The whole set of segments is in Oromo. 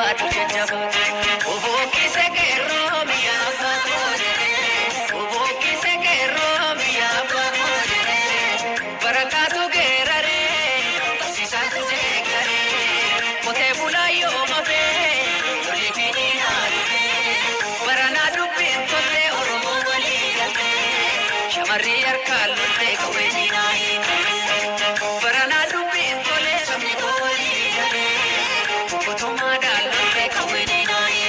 jabaatu jajjaba Oboki sekerro miya bakojere Oboki sekerro miya bakojere Barakatu gerare Sisantu jekare Kote bulayo mabe Loli fini harite Barana dubbin kote oromo wali galte Shamari arkalutte kaweni nahi Barana dubbin kole samni koli galte Kutuma dalutte kaweni nahi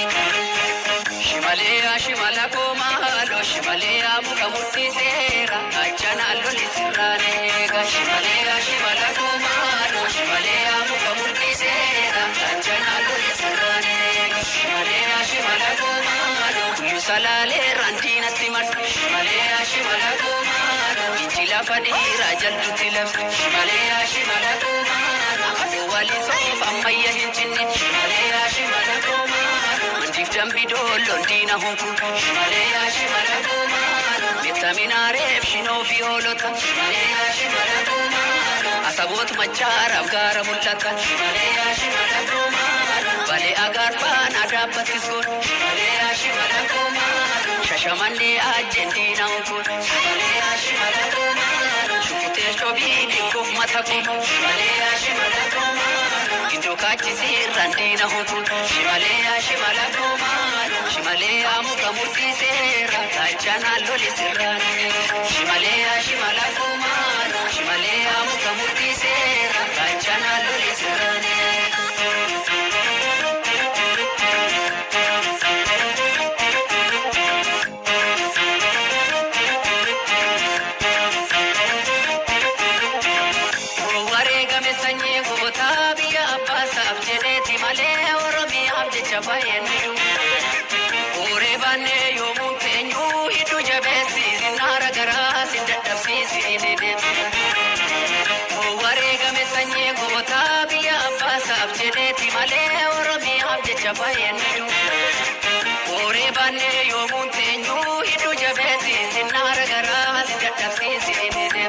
Shimalaya shimala ko mahalo Shimalaya muka mutti sera Achana loli sirrane Shimalaya shimala ko mahalo Shimalaya muka mutti sera Achana loli sirrane Shimalaya shimala ko mahalo Yusalale rantina timat Shimalaya shimala ko mahalo Inchila fadira jaltu tilaf Shimalaya shimala ko mahalo Wali sof ammayya hinchinni Shimalaya shimala ko mahalo Mandif jambido londina hunku Shimalaya shimala ko mahalo Vitamina ref shino violota Shimalaya shimala ko mahalo Asabot machara gara mulata Shimalaya shimala ko mahalo Bale agar pan adabatis go Shimalaya shimala ko mahalo Shashamande ajendina hunku Shimalaya shimala ko mahalo Shukute shobini kuf matako Shimalaya shimala ko mahalo Indo kachi sirrandina hunku Shimalaya shimala ko mahalo Shimalaya muka mutti sera Kachana loli sirrane Shimalaya shimala ko mahalo Shimalaya muka mutti sera Kachana loli sirrane Chabayenu ore bane yomu penyu hidu jabesi zinara garasi dadafisi dede ore game sanye gota biya pasa abjene male oromi abje chabayenu ore bane yomu penyu hidu jabesi zinara garasi dadafisi dede